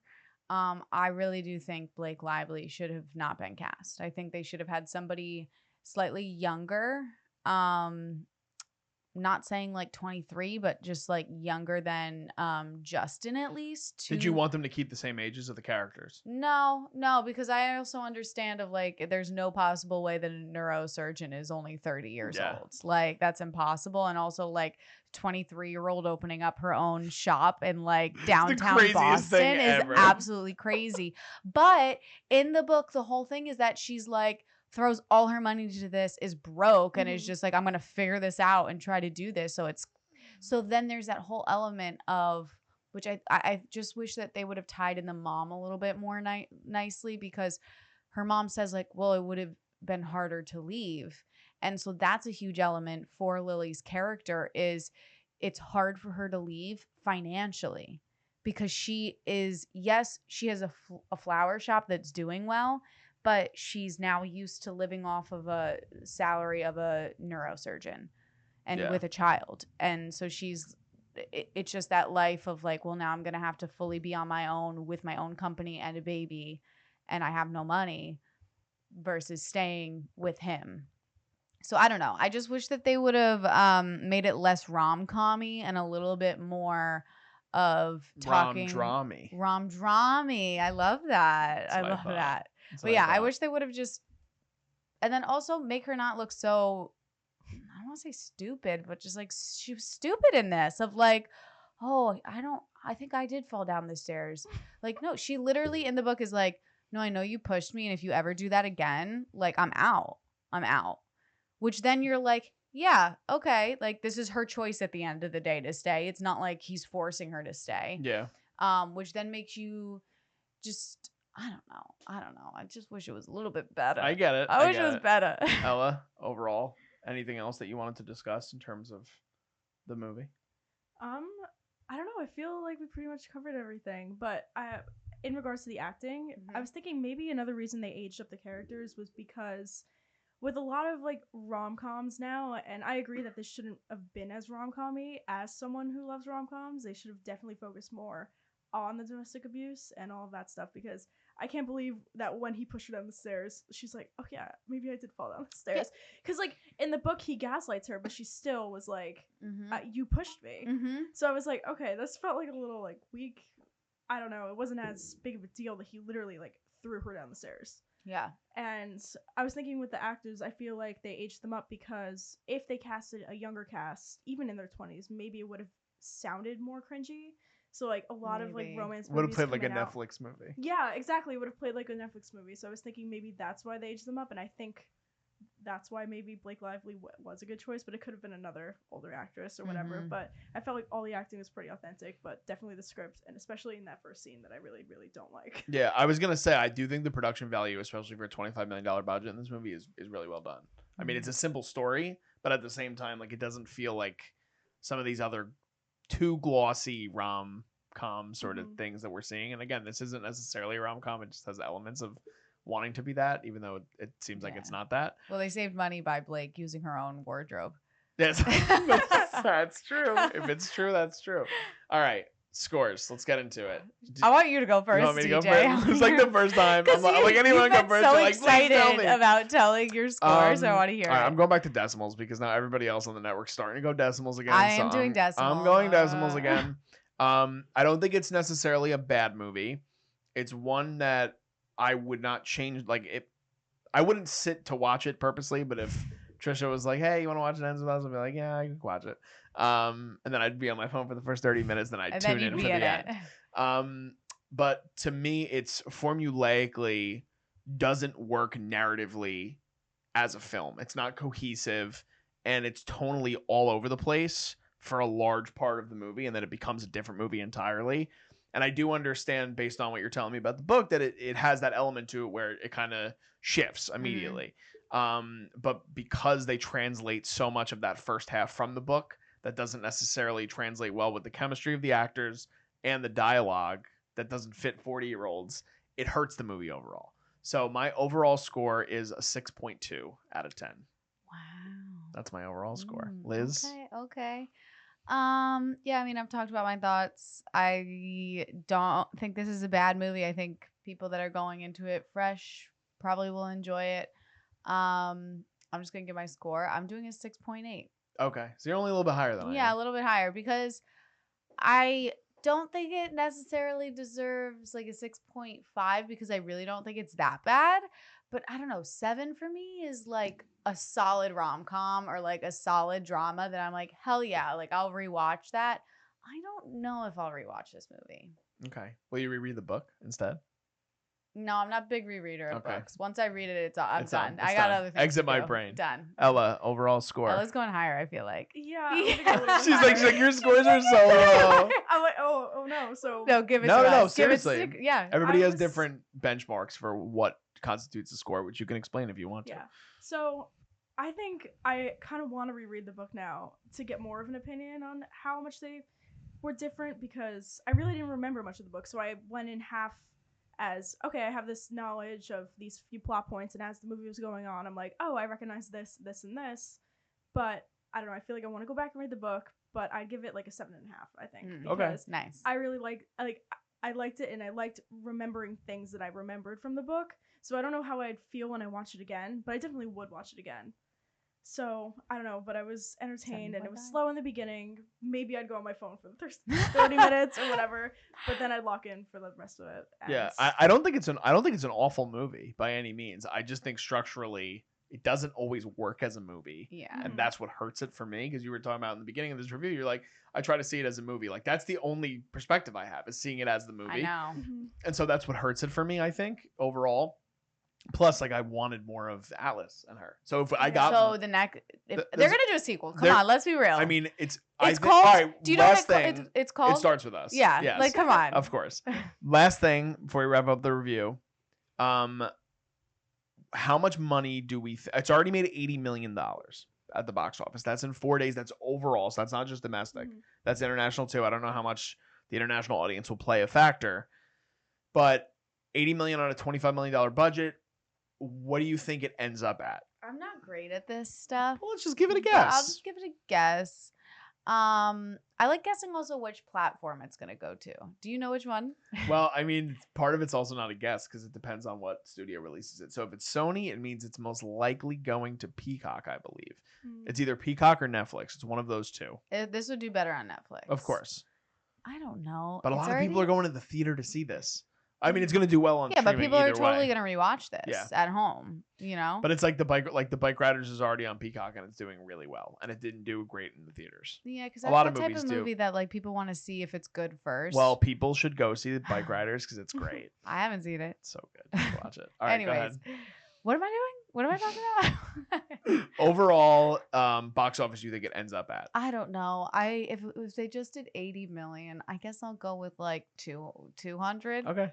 I really do think Blake Lively should have not been cast. I think they should have had somebody slightly younger. Not saying like 23, but just like younger than Justin at least. Did you want them to keep the same ages of the characters? No, because I also understand of like there's no possible way that a neurosurgeon is only 30 years old. Like that's impossible. And also like 23-year-old opening up her own shop in like downtown Boston is absolutely crazy. But in the book, the whole thing is that she's like throws all her money to this, is broke, and is just like, I'm gonna figure this out and try to do this. So then there's that whole element of which I just wish that they would have tied in the mom a little bit more nicely, because her mom says like, well, it would have been harder to leave. And so that's a huge element for Lily's character, is it's hard for her to leave financially, because she has a flower shop that's doing well, but she's now used to living off of a salary of a neurosurgeon and with a child. And so it's just that life of like, well, now I'm going to have to fully be on my own with my own company and a baby, and I have no money, versus staying with him. So I don't know. I just wish that they would have made it less rom-com-y and a little bit more of talking rom-drammy. I love that. I love that. But yeah, I wish they would have just, and then also make her not look so, I don't want to say stupid, but just like she was stupid in this of like, oh, I think I did fall down the stairs. Like, no, she literally in the book is like, no, I know you pushed me, and if you ever do that again, like I'm out. Which then you're like, yeah, okay, like this is her choice at the end of the day to stay. It's not like he's forcing her to stay. Yeah. Which then makes you just, I don't know. I just wish it was a little bit better. I get it. I wish it was better. Ella, overall, anything else that you wanted to discuss in terms of the movie? I don't know. I feel like we pretty much covered everything. But in regards to the acting, I was thinking maybe another reason they aged up the characters was because with a lot of like rom-coms now, and I agree that this shouldn't have been as rom-com-y, as someone who loves rom-coms, they should have definitely focused more on the domestic abuse and all of that stuff, because I can't believe that when he pushed her down the stairs, she's like, oh yeah, maybe I did fall down the stairs. Because like in the book, he gaslights her, but she still was like, you pushed me. So I was like, okay, this felt like a little like weak. I don't know. It wasn't as big of a deal that he literally like threw her down the stairs. Yeah. And I was thinking with the actors, I feel like they aged them up, because if they casted a younger cast, even in their 20s, maybe it would have sounded more cringy. So like a lot of like Maybe. romance Would have movies played like a coming out- Netflix movie. Yeah, exactly. It would have played like a Netflix movie. So I was thinking maybe that's why they aged them up, and I think that's why maybe Blake Lively was a good choice, but it could have been another older actress or whatever. Mhm. But I felt like all the acting was pretty authentic, but definitely the script, and especially in that first scene that I really, really don't like. Yeah, I was gonna say I do think the production value, especially for a $25 million budget in this movie, is really well done. I mean, it's a simple story, but at the same time, like it doesn't feel like some of these other too glossy rom-com sort of Mhm. things that we're seeing. And again, this isn't necessarily a rom-com; it just has elements of wanting to be that, even though it seems like it's Yeah. not that. Well, they saved money by Blake using her own wardrobe. Yes, that's true. If it's true, that's true. All right, scores. Let's get into it. I want you to go first, You want me to go DJ. first? It's like the first time. I'm 'Cause like, anyone you've go been first? so You're like, please tell excited me. about telling your score, so I want to hear All right, it. I'm going back to decimals because now everybody else on the network's starting to go decimals again. I so am doing I'm going decimals decimal. again. I don't think it's necessarily a bad movie. It's one that I would not change. Like it, I wouldn't sit to watch it purposely. But if Trisha was like, "Hey, you want to watch it ends with us?" I'd be like, "Yeah, I can watch it." And then I'd be on my phone for the first 30 minutes. Then I'd And tune then you'd in be for in the it. end. But to me, it's formulaically doesn't work narratively as a film. It's not cohesive, and it's tonally all over the place for a large part of the movie, and then it becomes a different movie entirely. And I do understand, based on what you're telling me about the book, that it has that element to it where it kind of shifts immediately. But because they translate so much of that first half from the book, that doesn't necessarily translate well with the chemistry of the actors and the dialogue that doesn't fit 40-year-olds. It hurts the movie overall. So my overall score is a 6.2 out of 10. Wow. That's my overall score. Liz? Okay. Yeah, I mean, I've talked about my thoughts. I don't think this is a bad movie. I think people that are going into it fresh probably will enjoy it. I'm just gonna give my score. I'm doing a 6.8. Okay. So you're only a little bit higher than I Yeah, am. a little bit higher because I don't think it necessarily deserves like a 6.5 because I really don't think it's that bad. But I don't know, 7 for me is like a solid rom-com or like a solid drama that I'm like, hell yeah, like I'll rewatch that. I don't know if I'll rewatch this movie. Okay. Will you reread the book instead? No, I'm not a big rereader of Okay. books. Once I read it, I'm It's done. done. I It's got done. other things. Exit to my do. brain. Done. Ella, overall score. Ella's going higher, I feel like. Yeah, I'm gonna go a little bit she's higher. like, your scores are so low. I'm like, oh no. So No, give it No, to no, us. Give it seriously. yeah. Everybody I has was- different benchmarks for what constitutes a score, which you can explain if you want to. yeah. So I think I kind of want to reread the book now to get more of an opinion on how much they were different because I really didn't remember much of the book. So I went in half as, okay, I have this knowledge of these few plot points, and as the movie was going on, I'm like, oh, I recognize this, this, and this. But I don't know, I feel like I want to go back and read the book, but I'd give it like a 7.5, I think. Okay. Because Nice. I really I liked it, and I liked remembering things that I remembered from the book. So I don't know how I'd feel when I watch it again, but I definitely would watch it again. So I don't know, but I was entertained, and it was 7.5. slow in the beginning. Maybe I'd go on my phone for the first 30 minutes or whatever, but then I'd lock in for the rest of it. And Yeah, I don't think it's an awful movie by any means. I just think structurally it doesn't always work as a movie. Yeah. Mhm. And that's what hurts it for me, because you were talking about in the beginning of this review, you're like, I try to see it as a movie. Like that's the only perspective I have, is seeing it as the movie. I know. Mhm. And so that's what hurts it for me, I think, overall. Plus, like I wanted more of Atlas and her. So if I got So the next, if Th- they're there's- gonna do a sequel, come there- on, let's be real. I mean, it's it's think, called. all right, Do you know what last thing, it's called? it starts with us. Yeah. Yes. Like, come on. Of course. Last thing before we wrap up the review, how much money do we? It's already made $80 million at the box office. That's in 4 days. That's overall. So that's not just domestic. Mhm. That's international too. I don't know how much the international audience will play a factor, but $80 million on a $25 million budget. What do you think it ends up at? I'm not great at this stuff. Well, let's just give it a but I'll guess. just give it a guess. I like guessing also which platform it's gonna go to. Do you know which one? Well, I mean, part of it's also not a guess because it depends on what studio releases it. So if it's Sony, it means it's most likely going to Peacock, I believe. Mhm. It's either Peacock or Netflix. It's one of those two. This would do better on Netflix. Of course. I don't know. But a It's lot of people are already- going to the theater to see this. I mean, it's gonna do well on Yeah, but streaming people are either totally way. gonna rewatch this Yeah. at home. You know. But it's like the Bike Riders is already on Peacock and it's doing really well, and it didn't do great in the theaters. Yeah, because A that's lot the of type movies of do. movie that like people want to see if it's good first. Well, people should go see the Bike Riders because it's great. I haven't seen it. It's so good. You should watch it. All right, go Anyways, ahead. what am I doing? What am I talking about? Overall, box office, you think it ends up at? I don't know. If they just did 80 million, I guess I'll go with like 200. Okay.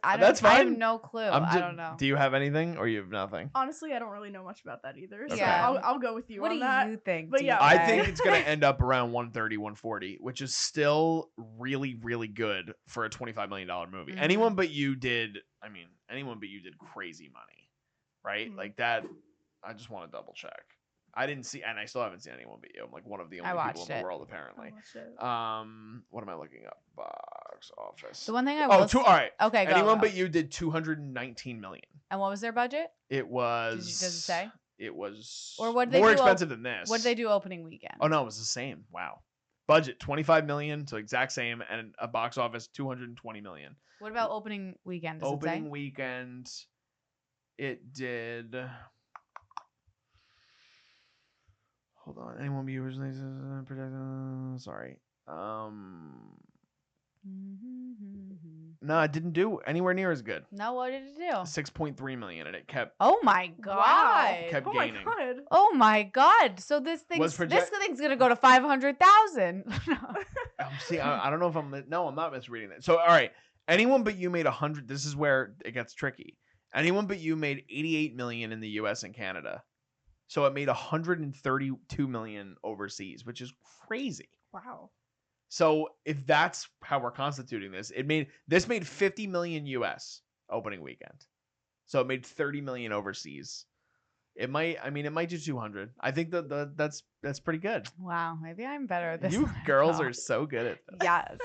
I That's have fine. no clue. I I don't know. Do you have anything or you have nothing? Honestly, I don't really know much about that either. So Yeah. I'll go with you What on do that. you think? But yeah, I DJ? think it's going to end up around 130, 140, which is still really, really good for a $25 million movie. Mhm. Anyone but you did crazy money, right? Mhm. Like that. I just want to double check. I didn't see, and I still haven't seen Anyone But You. I'm like one of the only people watched in the it. world, I apparently. watched it. What am I looking up? Box office. The one thing I Oh, will. all right. Okay, go. Anyone go. But You did 219 million. And what was their budget? It was. Does it say? It was. Or what did they more do expensive than this? What did they do opening weekend? Oh no, it was the same. Wow. Budget 25 million, so exact same, and a box office 220 million. What about opening weekend? Does it Opening say? weekend, it did. Hold on. Anyone be originally sorry. No, it didn't do anywhere near as good. No, what did it do? 6.3 million, and it kept Oh my god! Kept Oh gaining. my god. Oh my god! So this thing's project- this thing's gonna go to 500,000. See, I don't know if I'm not misreading that. So all right, Anyone But You made 100. This is where it gets tricky. Anyone But You made 88 million in the U.S. and Canada, so it made 132 million overseas, which is crazy. Wow. So if that's how we're constituting this, this made 50 million U.S. opening weekend, so it made 30 million overseas. It might do 200. I think that's pretty good. Wow, maybe I'm better at this. You than I girls thought. are so good at this. Yes.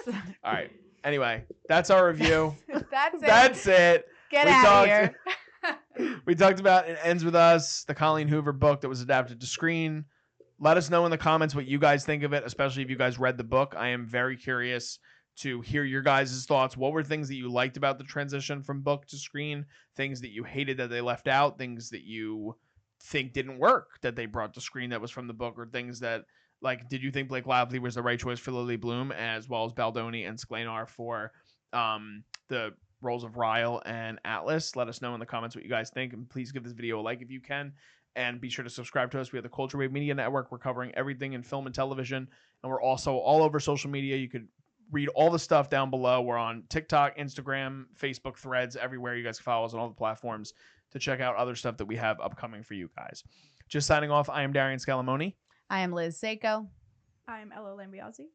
All right. Anyway, that's our review. That's it. That's it. Get We out talked- of here. We talked about It Ends With Us, the Colleen Hoover book that was adapted to screen. Let us know in the comments what you guys think of it, especially if you guys read the book. I am very curious to hear your guys' thoughts. What were things that you liked about the transition from book to screen? Things that you hated that they left out? Things that you think didn't work that they brought to screen that was from the book? Or things that, like, did you think Blake Lively was the right choice for Lily Bloom, as well as Baldoni and Sklenar for the roles of Ryle and Atlas? Let us know in the comments what you guys think, and please give this video a like if you can, and be sure to subscribe to us. We have the Culture Wave Media Network. We're covering everything in film and television, and we're also all over social media. You could read all the stuff down below. We're on TikTok, Instagram, Facebook, Threads, everywhere. You guys can follow us on all the platforms to check out other stuff that we have upcoming for you guys. Just signing off, I am Darian Scalamoni, I am Liz Seiko. I'm Ella Lambiazzi.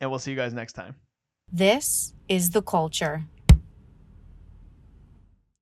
and we'll see you guys next time. This is The Culture.